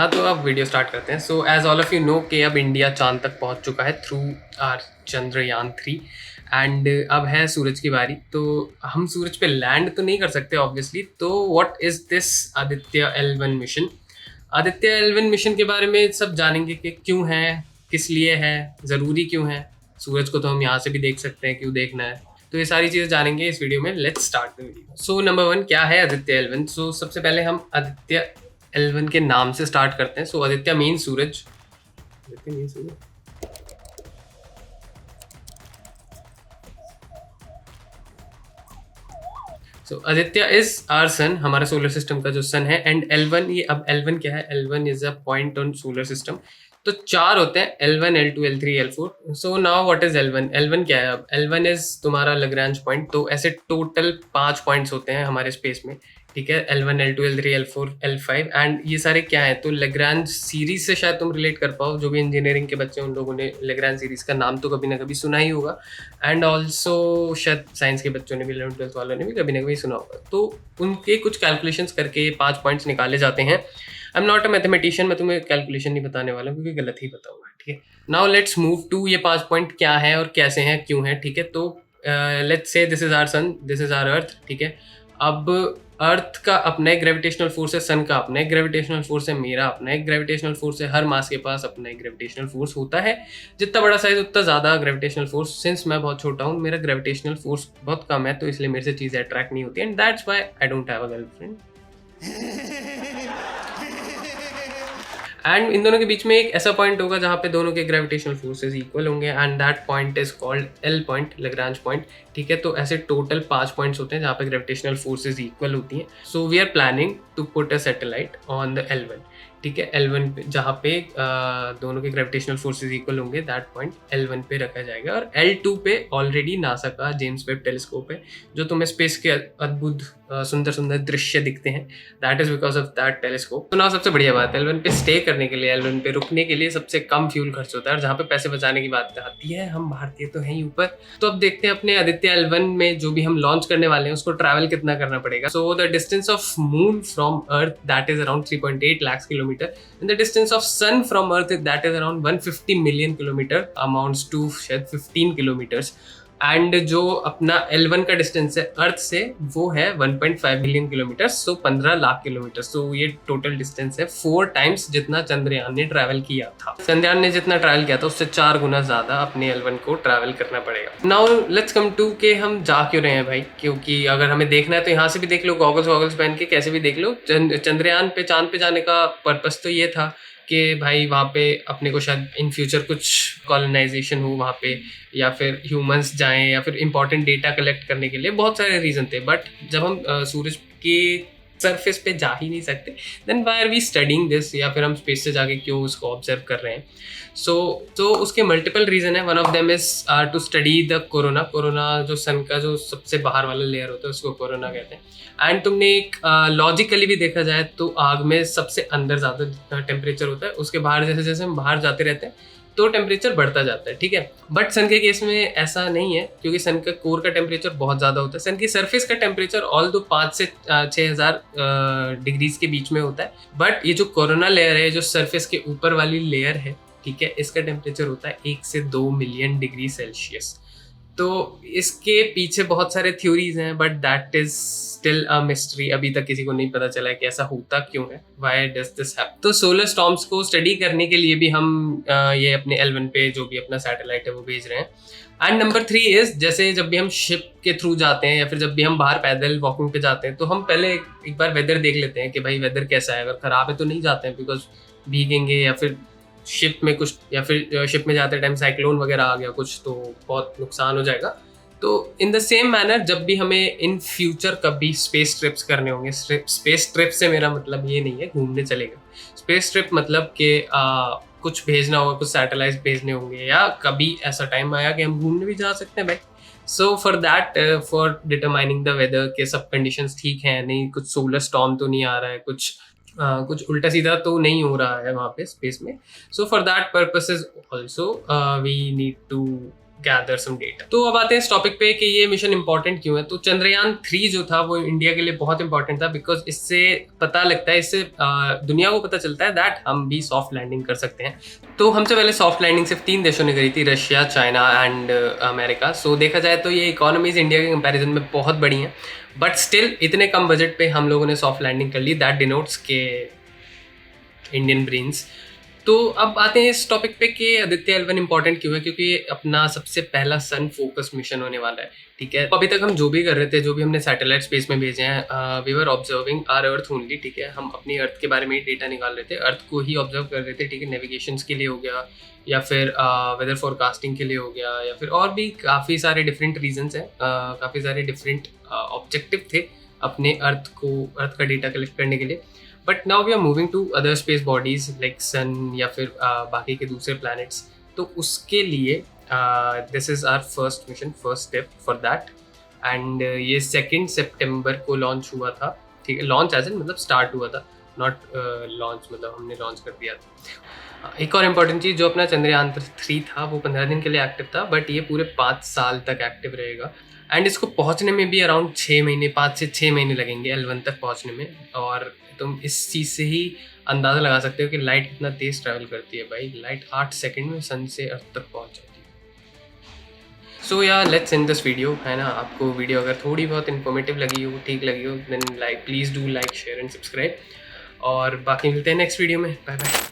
हाँ, तो अब वीडियो स्टार्ट करते हैं। So as all of you know कि अब इंडिया चांद तक पहुंच चुका है थ्रू आर चंद्रयान 3 एंड अब है सूरज की बारी। तो हम सूरज पे लैंड तो नहीं कर सकते ऑब्वियसली। तो what is this Aditya L1 mission? Aditya L1 mission के बारे में सब जानेंगे कि क्यों है, किस लिए है, ज़रूरी क्यों है। सूरज को तो हम यहाँ से भी देख सकते हैं, क्यों देखना है। तो ये सारी चीज़ें जानेंगे इस वीडियो में। Let's start the video. So number 1, क्या है आदित्य L1? सो सबसे पहले हम आदित्य L1 के नाम से स्टार्ट करते हैं। सो आदित्य मीन सूरज। आदित्य मीन सूरज। So Aditya is our sun, हमारा सोलर सिस्टम का जो सन है। एंड L1, ये अब L1 क्या है? L1 is a point on solar system. तो 4 होते हैं, L1, L2, L3, L4। So now what is L1? L1 क्या है? अब L1 इज तुम्हारा लैग्रैंज पॉइंट। तो ऐसे टोटल 5 पॉइंट्स होते हैं हमारे स्पेस में, ठीक है। L1, L2, L3, L4, L5। And ये सारे क्या है? तो लैग्रैंज सीरीज से शायद तुम रिलेट कर पाओ। जो भी इंजीनियरिंग के बच्चे हैं उन लोगों ने लैग्रैंज सीरीज का नाम तो कभी ना कभी सुना ही होगा। एंड ऑल्सो शायद साइंस के बच्चों ने भी, 11th-12th वालों ने भी कभी ना कभी सुना होगा। तो उनके कुछ कैलकुलेशंस करके ये 5 पॉइंट्स निकाले जाते हैं। I am not a mathematician, मैं तुम्हें कैलकुलेशन नहीं बताने वाला क्योंकि गलत ही बताऊंगा, ठीक है। नाउ लेट्स मूव टू ये 5 पॉइंट क्या है और कैसे हैं, क्यों है, ठीक है। तो let's say this is our sun, this is our earth, ठीक है। अब अर्थ का अपना एक ग्रेविटेशनल फोर्स है, सन का अपना एक ग्रेविटेशनल फोर्स है, मेरा अपना एक ग्रेविटेशनल फोर्स है। हर मास के पास अपना एक ग्रेविटेशनल फोर्स होता है। जितना बड़ा साइज उतना ज़्यादा ग्रेविटेशनल फोर्स। सिंस मैं बहुत छोटा हूँ, मेरा ग्रेविटेशनल फोर्स बहुत कम है, तो इसलिए मेरे से चीज़ें अट्रैक्ट नहीं होती। And that's why I don't have a girlfriend. And in दोनों के बीच में एक ऐसा पॉइंट होगा जहाँ पे दोनों के ग्रेविटेशनल फोर्सेस इक्वल होंगे। And that point is called L point, Lagrange point, ठीक है। तो ऐसे टोटल 5 पॉइंट्स होते हैं जहाँ पे ग्रेविटेशनल फोर्सेस इक्वल होती हैं। So we are planning to put a satellite on the L1, ठीक है। L1 पे जहाँ पे दोनों के ग्रेविटेशनल फोर्सेस इक्वल होंगे, दैट पॉइंट L1 पे रखा जाएगा। और L2 पे ऑलरेडी नासा का जेम्स वेब टेलीस्कोप है, जो तुम्हें स्पेस के अद्भुत सुंदर सुंदर दृश्य दिखते हैं। That is because of that telescope. तो ना सबसे बढ़िया बात है, L1 पे स्टे करने के लिए, L1 पे रुकने के लिए सबसे कम फ्यूल खर्च होता है। और जहाँ पे पैसे बचाने की बात आती है, हम भारतीय तो हैं ही ऊपर। तो अब देखते हैं अपने आदित्य L1 में जो भी हम लॉन्च करने वाले हैं उसको ट्रैवल कितना करना पड़ेगा। So the distance of moon from earth that is around 3.8 lakh kilometre. And the distance of sun from earth that is around 150 million kilometre, amounts to शायद 15 किलोमीटर्स। एंड जो अपना L1 का डिस्टेंस है अर्थ से, वो है 1.5 बिलियन किलोमीटर, सो 15 lakh kilometre. सो ये total distance है 4 टाइम्स जितना चंद्रयान ने ट्रैवल किया था। चंद्रयान ने जितना ट्रैवल किया था उससे 4 गुना ज्यादा अपने L1 को ट्रैवल करना पड़ेगा। नाउ लेट्स कम टू के हम जा क्यों रहे हैं भाई। क्योंकि अगर हमें देखना है तो यहाँ से भी देख लो, गॉगल्स वॉगल्स पहन के कैसे भी देख लो। चंद्रयान पे, चांद पे जाने का पर्पस तो ये था कि भाई वहाँ पे अपने को शायद इन फ्यूचर कुछ कॉलोनाइजेशन हो वहाँ पे, या फिर ह्यूमंस जाएं, या फिर इंपॉर्टेंट डेटा कलेक्ट करने के लिए बहुत सारे रीजन थे। बट जब हम सूरज के सरफेस पे जा ही नहीं सकते, then why are we studying this, या फिर हम स्पेस से जाके क्यों उसको ऑब्जर्व कर रहे हैं। तो उसके मल्टीपल रीजन है। One of them is to study the corona. जो सन का जो सबसे बाहर वाला लेयर होता है उसको कोरोना कहते हैं। एंड तुमने एक लॉजिकली भी देखा जाए तो आग में सबसे अंदर ज़्यादा टेम्परेचर होता है, उसके बाहर जैसे जैसे हम बाहर जाते रहते हैं तो टेम्परेचर बढ़ता जाता है, ठीक है। बट सन के केस में ऐसा नहीं है, क्योंकि सन का कोर का टेम्परेचर बहुत ज़्यादा होता है। सन की सरफेस का टेम्परेचर ऑल दो 5 से 6,000 डिग्रीज के बीच में होता है। बट ये जो कोरोना लेयर है, जो सरफेस के ऊपर वाली लेयर है, ठीक है, इसका टेम्परेचर होता है 1 से 2 मिलियन डिग्री सेल्सियस। तो इसके पीछे बहुत सारे थ्योरीज हैं, but that is still a mystery. अभी तक किसी को नहीं पता चला है कि ऐसा होता क्यों है, व्हाई डज दिस हैपन। तो सोलर स्टॉर्म्स को स्टडी करने के लिए भी हम ये अपने L1 पे जो भी अपना सैटेलाइट है वो भेज रहे हैं। एंड नंबर 3 इज, जैसे जब भी हम शिप के थ्रू जाते हैं या फिर जब भी हम बाहर पैदल वॉकिंग पे जाते हैं, तो हम पहले एक बार वेदर देख लेते हैं कि भाई वेदर कैसा है। अगर खराब है तो नहीं जाते हैं, बिकॉज भीगेंगे, या फिर शिप में कुछ, या फिर शिप में जाते टाइम साइक्लोन वगैरह आ गया कुछ, तो बहुत नुकसान हो जाएगा। तो इन द सेम मैनर जब भी हमें इन फ्यूचर कभी स्पेस ट्रिप्स करने होंगे, स्पेस ट्रिप से मेरा मतलब ये नहीं है घूमने चलेगा। स्पेस ट्रिप मतलब कि कुछ भेजना होगा, कुछ सैटेलाइट भेजने होंगे, या कभी ऐसा टाइम आया कि हम घूमने भी जा सकते हैं भाई। So for that, for determining the weather के सब कंडीशंस ठीक हैं नहीं, कुछ सोलर स्टॉर्म तो नहीं आ रहा है, कुछ उल्टा सीधा तो नहीं हो रहा है वहाँ पे स्पेस में। So for that purposes also we need to gather some data. तो अब आते हैं इस टॉपिक पे कि ये मिशन इंपॉर्टेंट क्यों है। तो चंद्रयान 3 जो था वो इंडिया के लिए बहुत इंपॉर्टेंट था, बिकॉज इससे पता लगता है, इससे दुनिया को पता चलता है दैट हम भी सॉफ्ट लैंडिंग कर सकते हैं। तो हमसे पहले सॉफ्ट लैंडिंग सिर्फ 3 देशों ने करी थी, रशिया, चाइना एंड अमेरिका। सो देखा जाए तो ये इकोनॉमीज इंडिया के कंपैरिजन में बहुत बड़ी हैं, बट स्टिल इतने कम बजट पे हम लोगों ने सॉफ्ट लैंडिंग कर ली। दैट डिनोट्स के इंडियन ब्रेन्स। तो अब आते हैं इस टॉपिक पे कि आदित्य L1 इंपॉर्टेंट क्यों है, क्योंकि ये अपना सबसे पहला सन फोकस मिशन होने वाला है। ठीक है, अभी तक हम जो भी कर रहे थे, जो भी हमने सैटेलाइट स्पेस में भेजे हैं, we were observing our earth only. ठीक है, हम अपनी अर्थ के बारे में ही डेटा निकाल रहे थे, अर्थ को ही ऑब्जर्व कर रहे थे। ठीक है, नेविगेशन के लिए हो गया, या फिर वेदर फोरकास्टिंग के लिए हो गया, या फिर और भी काफ़ी सारे डिफरेंट रीजंस हैं, काफ़ी सारे डिफरेंट ऑब्जेक्टिव थे अपने अर्थ का डेटा कलेक्ट करने के लिए। But now we are moving to other space bodies like sun या फिर बाकी के दूसरे प्लैनेट्स। तो उसके लिए this is our first mission, first step for that. And ये 2 सितंबर को लॉन्च हुआ था। ठीक है, लॉन्च एज इन मतलब स्टार्ट हुआ था, नॉट लॉन्च मतलब हमने लॉन्च कर दिया था। एक और इम्पॉर्टेंट चीज़, जो अपना चंद्रयान 3 था वो 15 दिन के लिए एक्टिव था, बट ये पूरे 5 साल तक एक्टिव रहेगा। एंड इसको पहुंचने में भी अराउंड 6 महीने, 5 से 6 महीने लगेंगे L1 तक पहुंचने में। और तुम इस चीज़ से ही अंदाज़ा लगा सकते हो कि लाइट कितना तेज़ ट्रैवल करती है भाई। लाइट 8 सेकंड में सन से अर्थ तक पहुंच जाती है। सो या लेट्स एंड दिस वीडियो, है ना। आपको वीडियो अगर थोड़ी बहुत इन्फॉर्मेटिव लगी हो, ठीक लगी हो, then like please do like, share and subscribe. और बाकी मिलते हैं नेक्स्ट वीडियो में। Bye bye.